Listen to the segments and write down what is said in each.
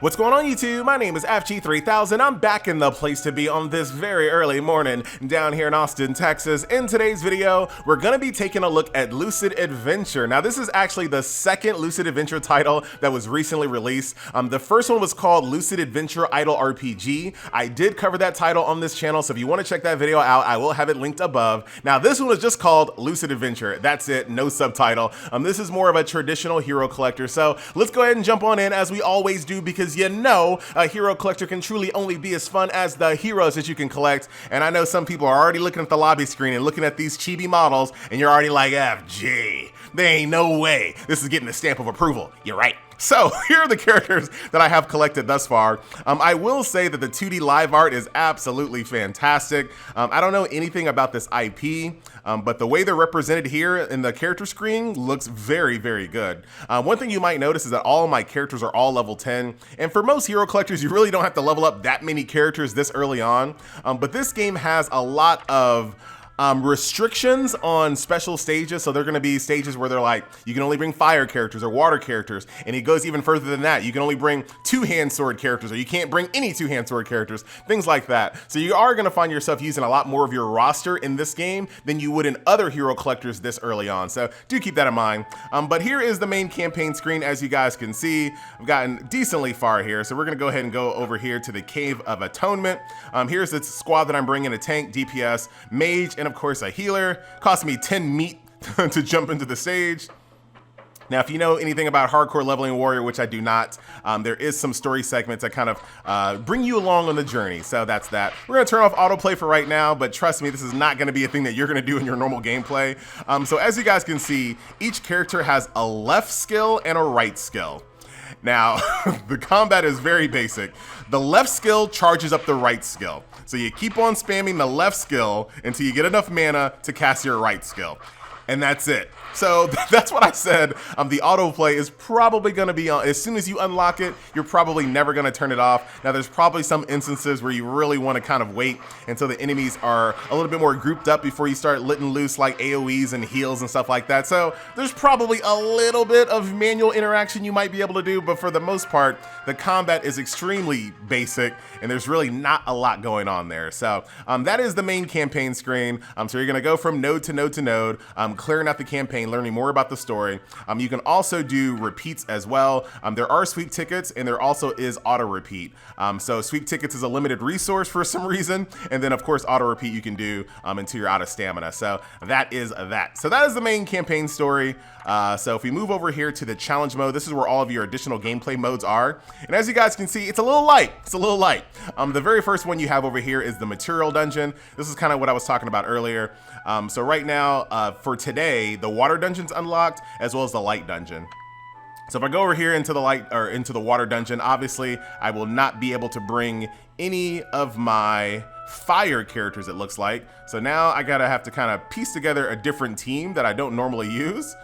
What's going on YouTube? My name is FG3000. I'm back in the place to be on this very early morning down here in Austin, Texas. In today's video, we're gonna be taking a look at Lucid Adventure. Now this is actually the second Lucid Adventure title that was recently released. The first one was called Lucid Adventure Idle RPG. I did cover that title on this channel, so if you wanna check that video out, I will have it linked above. Now this one was just called Lucid Adventure. That's it, no subtitle. This is more of a traditional hero collector. So let's go ahead and jump on in as we always do, because you know a hero collector can truly only be as fun as the heroes that you can collect. And I know some people are already looking at the lobby screen and looking at these chibi models, and you're already like, FG, there ain't no way this is getting a stamp of approval. You're right. So here are the characters that I have collected thus far. I will say that the 2D live art is absolutely fantastic. I don't know anything about this IP, but the way they're represented here in the character screen looks very, very good. One thing you might notice is that all of my characters are all level 10. And for most hero collectors, you really don't have to level up that many characters this early on. But this game has a lot of restrictions on special stages. So they're going to be stages where they're like, you can only bring fire characters or water characters, and it goes even further than that. You can only bring two-hand sword characters, or you can't bring any two-hand sword characters, things like that. So you are going to find yourself using a lot more of your roster in this game than you would in other hero collectors this early on. So do keep that in mind. But here is the main campaign screen. As you guys can see, I've gotten decently far here. So we're going to go ahead and go over here to the Cave of Atonement. Here's the squad that I'm bringing: a tank, DPS, mage, and of course a healer. Cost me 10 meat to jump into the stage. Now, if you know anything about hardcore Leveling Warriror, which I do not, there is some story segments that kind of bring you along on the journey. So that's that. We're gonna turn off autoplay for right now, but trust me, this is not gonna be a thing that you're gonna do in your normal gameplay. So as you guys can see, each character has a left skill and a right skill. Now, the combat is very basic. The left skill charges up the right skill. So you keep on spamming the left skill until you get enough mana to cast your right skill. And that's it. So that's what I said. The autoplay is probably going to be on. As soon as you unlock it, you're probably never going to turn it off. Now, there's probably some instances where you really want to kind of wait until the enemies are a little bit more grouped up before you start letting loose like AoEs and heals and stuff like that. So there's probably a little bit of manual interaction you might be able to do, but for the most part, the combat is extremely basic and there's really not a lot going on there. So that is the main campaign screen. So you're going to go from node to node to node, clearing out the campaign, learning more about the story. You can also do repeats as well. There are sweep tickets and there also is auto repeat. So sweep tickets is a limited resource for some reason. And then of course, auto repeat you can do until you're out of stamina. So that is that. So that is the main campaign story. So if we move over here to the challenge mode, this is where all of your additional gameplay modes are. And as you guys can see, it's a little light. It's a little light. The very first one you have over here is the material dungeon. This is kind of what I was talking about earlier. So right now, for today, the water dungeon's unlocked as well as the light dungeon. So if I go over here into the light or into the water dungeon, obviously I will not be able to bring any of my fire characters, it looks like. So now I gotta have to kind of piece together a different team that I don't normally use.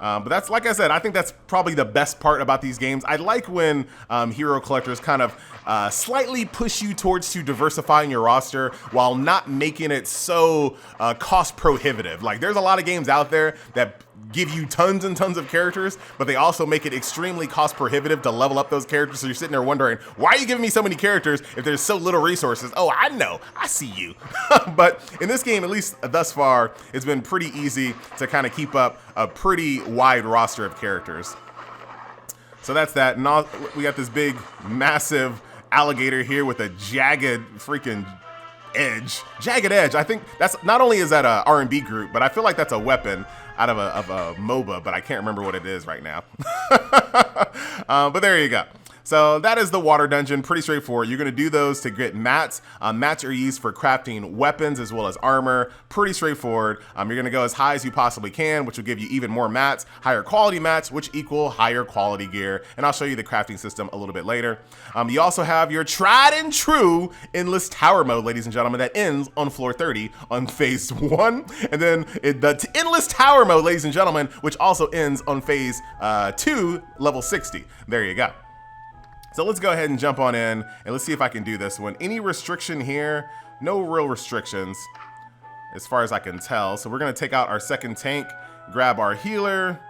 But that's, like I said, I think that's probably the best part about these games. I like when hero collectors kind of slightly push you towards to diversifying your roster while not making it so cost prohibitive. Like there's a lot of games out there that give you tons and tons of characters, but they also make it extremely cost prohibitive to level up those characters. So you're sitting there wondering, why are you giving me so many characters if there's so little resources? Oh, I know, I see you. But in this game, at least thus far, it's been pretty easy to kind of keep up a pretty wide roster of characters. So that's that. And all, we got this big, massive alligator here with a jagged freaking edge. Jagged edge. I think that's, not only is that a R&B group, but I feel like that's a weapon out of a MOBA, but I can't remember what it is right now. But there you go. So that is the water dungeon, pretty straightforward. You're gonna do those to get mats. Mats are used for crafting weapons as well as armor, pretty straightforward. You're gonna go as high as you possibly can, which will give you even more mats, higher quality mats, which equal higher quality gear. And I'll show you the crafting system a little bit later. You also have your tried and true endless tower mode, ladies and gentlemen, that ends on floor 30 on phase 1. And then the endless tower mode, ladies and gentlemen, which also ends on phase 2, level 60. There you go. So let's go ahead and jump on in and let's see if I can do this one. Any restriction here? No real restrictions as far as I can tell. So we're gonna take out our second tank, grab our healer,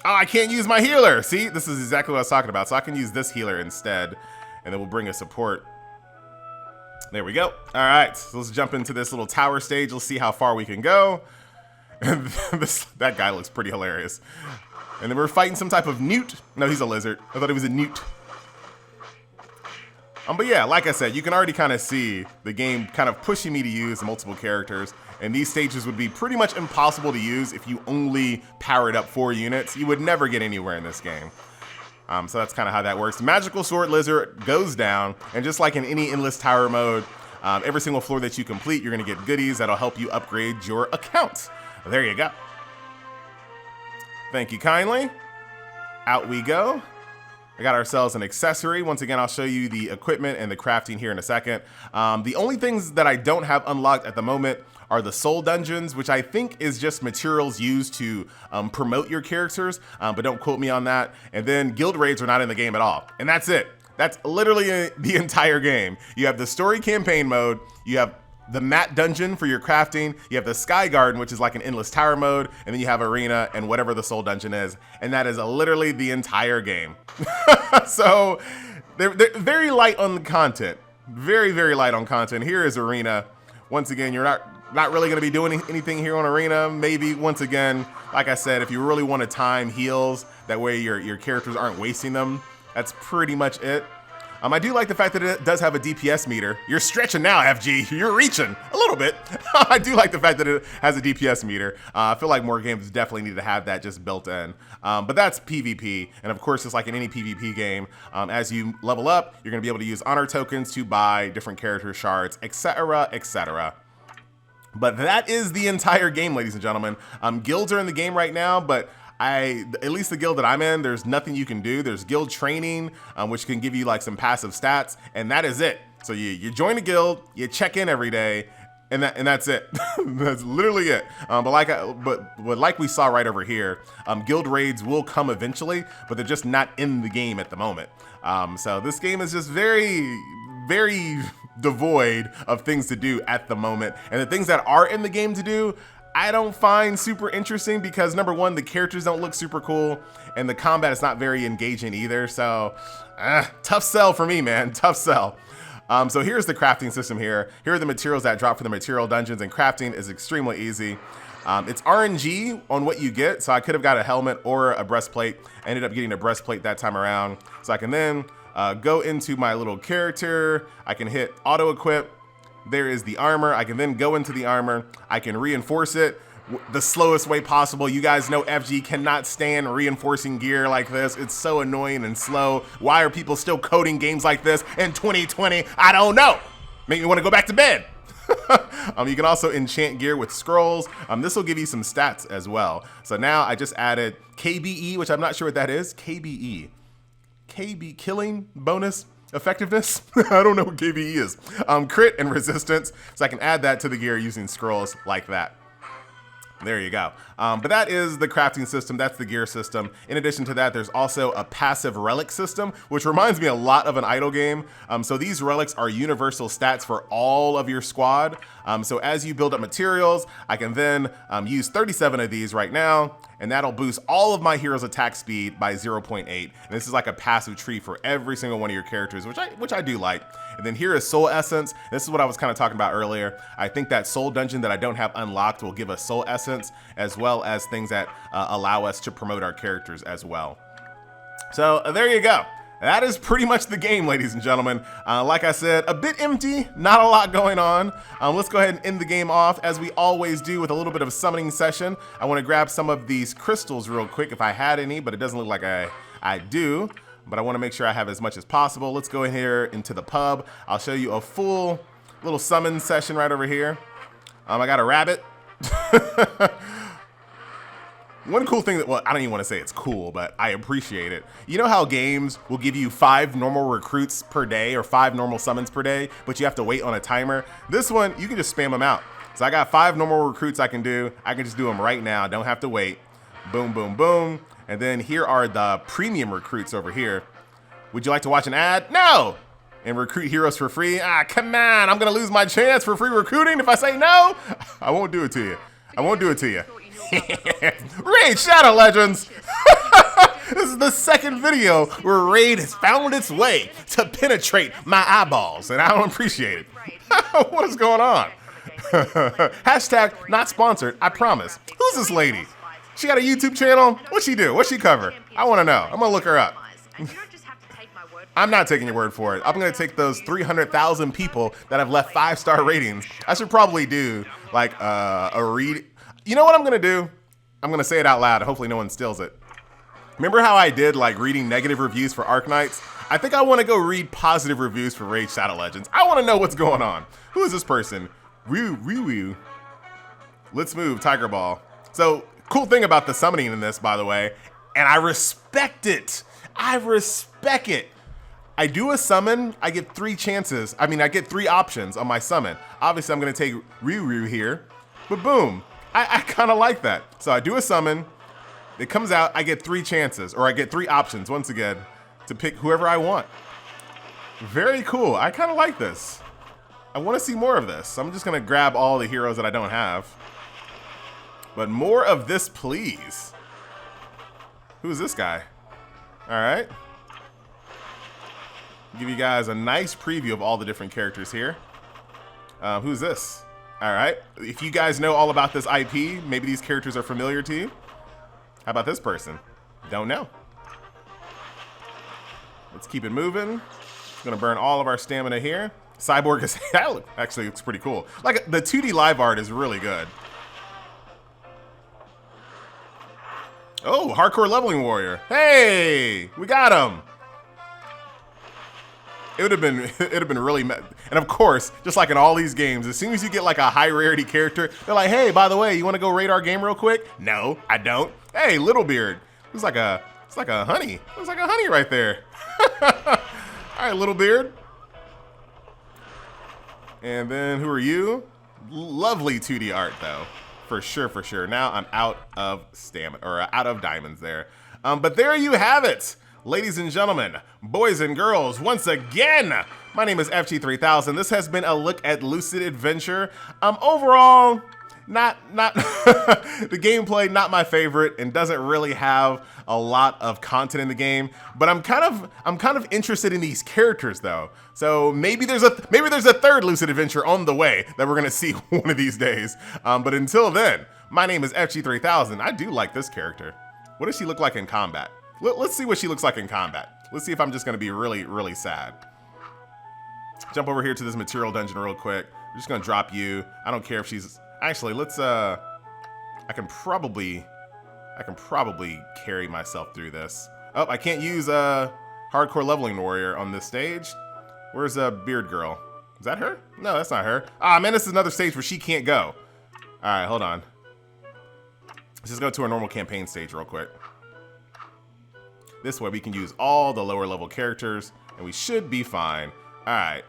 Oh, I can't use my healer. See, this is exactly what I was talking about. So I can use this healer instead, and then we'll bring a support. There we go. All right, so let's jump into this little tower stage. Let's see how far we can go. And that guy looks pretty hilarious. And then we're fighting some type of newt. No, he's a lizard. I thought he was a newt. But yeah, like I said, you can already kind of see the game kind of pushing me to use multiple characters. And these stages would be pretty much impossible to use if you only powered up 4 units. You would never get anywhere in this game. So that's kind of how that works. Magical Sword Lizard goes down, and just like in any Endless Tower mode, every single floor that you complete, you're going to get goodies that'll help you upgrade your account. There you go. Thank you kindly. Out we go. I got ourselves an accessory. Once again, I'll show you the equipment and the crafting here in a second. The only things that I don't have unlocked at the moment are the soul dungeons, which I think is just materials used to promote your characters, but don't quote me on that. And then guild raids are not in the game at all. And that's it. That's literally the entire game. You have the story campaign mode, you have the mat dungeon for your crafting, you have the sky garden, which is like an endless tower mode, and then you have arena and whatever the soul dungeon is, and that is literally the entire game. So they're very light on the content, very light on content. Here is arena. Once again, you're not really going to be doing anything here on arena. Maybe once again, like I said, if you really want to time heals, that way your characters aren't wasting them, that's pretty much it. I do like the fact that it does have a DPS meter. You're stretching now, FG. You're reaching a little bit. I do like the fact that it has a DPS meter. I feel like more games definitely need to have that just built in. But that's PvP. And of course, it's like in any PvP game, as you level up, you're going to be able to use honor tokens to buy different character shards, etc., etc. But that is the entire game, ladies and gentlemen. Guilds are in the game right now, but at least the guild that I'm in, there's nothing you can do. There's guild training, which can give you like some passive stats, and that is it. So you join a guild, you check in every day, and that's it. That's literally it. But like we saw right over here, guild raids will come eventually, but they're just not in the game at the moment. So this game is just very devoid of things to do at the moment, and the things that are in the game to do, I don't find super interesting because number one, the characters don't look super cool, and the combat is not very engaging either. So tough sell for me, man, tough sell. So here's the crafting system here. Here are the materials that drop for the material dungeons, and crafting is extremely easy. It's RNG on what you get. So I could have got a helmet or a breastplate. I ended up getting a breastplate that time around. So I can then go into my little character. I can hit auto equip. There is the armor. I can then go into the armor. I can reinforce it the slowest way possible. You guys know FG cannot stand reinforcing gear like this. It's so annoying and slow. Why are people still coding games like this in 2020? I don't know. Make me want to go back to bed. You can also enchant gear with scrolls. This will give you some stats as well. So now I just added KBE, which I'm not sure what that is. KBE. KB killing bonus effectiveness. I don't know what KBE is. Crit and resistance. So I can add that to the gear using scrolls like that. There you go. But that is the crafting system. That's the gear system. In addition to that, there's also a passive relic system, which reminds me a lot of an idle game. So these relics are universal stats for all of your squad. So as you build up materials, I can then use 37 of these right now, and that'll boost all of my heroes' attack speed by 0.8. And this is like a passive tree for every single one of your characters, which I do like. And then here is Soul Essence. This is what I was kind of talking about earlier. I think that Soul Dungeon that I don't have unlocked will give us Soul Essence, as well as things that allow us to promote our characters as well. So there you go. That is pretty much the game, ladies and gentlemen. Like I said, a bit empty, not a lot going on. Let's go ahead and end the game off, as we always do, with a little bit of a summoning session. I want to grab some of these crystals real quick if I had any, but it doesn't look like I do. But I want to make sure I have as much as possible. Let's go in here into the pub. I'll show you a full little summon session right over here. I got a rabbit. One cool thing well, I don't even want to say it's cool, but I appreciate it. You know how games will give you 5 normal recruits per day or 5 normal summons per day, but you have to wait on a timer? This one, you can just spam them out. So I got 5 normal recruits I can do. I can just do them right now. Don't have to wait. Boom, boom, boom. And then here are the premium recruits over here. Would you like to watch an ad? No! And recruit heroes for free? Ah, come on. I'm going to lose my chance for free recruiting if I say no? I won't do it to you. I won't do it to you. Raid Shadow Legends! This is the second video where Raid has found its way to penetrate my eyeballs, and I don't appreciate it. What is going on? Hashtag not sponsored, I promise. Who's this lady? She got a YouTube channel? What's she do? What's she cover? I want to know. I'm going to look her up. I'm not taking your word for it. I'm going to take those 300,000 people that have left 5-star ratings. I should probably do like a read. You know what I'm going to do? I'm going to say it out loud. Hopefully no one steals it. Remember how I did like reading negative reviews for Arknights? I think I want to go read positive reviews for Raid Shadow Legends. I want to know what's going on. Who is this person? Woo. Let's move, Tiger Ball. So, cool thing about the summoning in this, by the way, and I respect it. I respect it. I do a summon, I get 3 chances. I mean, I get 3 options on my summon. Obviously, I'm going to take Ryu here, but boom. I kind of like that. So I do a summon, it comes out, I get 3 chances, or I get 3 options, once again, to pick whoever I want. Very cool. I kind of like this. I want to see more of this. I'm just going to grab all the heroes that I don't have. But more of this, please. Who is this guy? All right. Give you guys a nice preview of all the different characters here. Who's this? All right. If you guys know all about this IP, maybe these characters are familiar to you. How about this person? Don't know. Let's keep it moving. Gonna burn all of our stamina here. Cyborg is actually it's pretty cool. Like the 2D live art is really good. Oh, hardcore leveling warrior. Hey, we got him. It'd have been really, and of course, just like in all these games, as soon as you get like a high rarity character, they're like, hey, by the way, you want to go raid our game real quick? No, I don't. Hey, Littlebeard. It's like a honey. Looks like a honey right there. All right, Littlebeard. And then who are you? Lovely 2D art though, for sure. Now I'm out of stamina, or out of diamonds there. But there you have it. Ladies and gentlemen, boys and girls, once again, my name is FG3000. This has been a look at Lucid Adventure. Overall, not the gameplay, not my favorite, and doesn't really have a lot of content in the game. But I'm kind of interested in these characters though. So maybe there's a third Lucid Adventure on the way that we're gonna see one of these days. But until then, my name is FG3000. I do like this character. What does she look like in combat? Let's see what she looks like in combat. Let's see if I'm just gonna be really sad. Jump over here to this material dungeon real quick. We're just gonna drop you. I don't care if she's, actually, let's, I can probably carry myself through this. Oh, I can't use hardcore leveling warrior on this stage. Where's Beard Girl? Is that her? No, that's not her. Ah, man, this is another stage where she can't go. All right, hold on. Let's just go to our normal campaign stage real quick. This way we can use all the lower level characters and we should be fine. All right.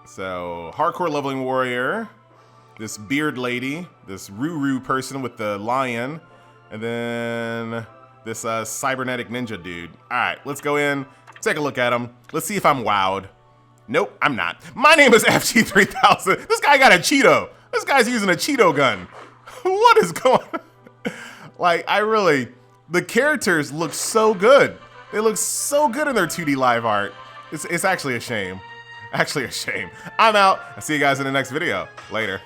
So hardcore leveling warrior, this beard lady, this Ruru person with the lion, and then this cybernetic ninja dude. All right, let's go in, take a look at him. Let's see if I'm wowed. Nope, I'm not. My name is FG3000. This guy got a Cheeto. This guy's using a Cheeto gun. What is going on? Like, the characters look so good. They look so good in their 2D live art. It's actually a shame. Actually a shame. I'm out. I'll see you guys in the next video. Later.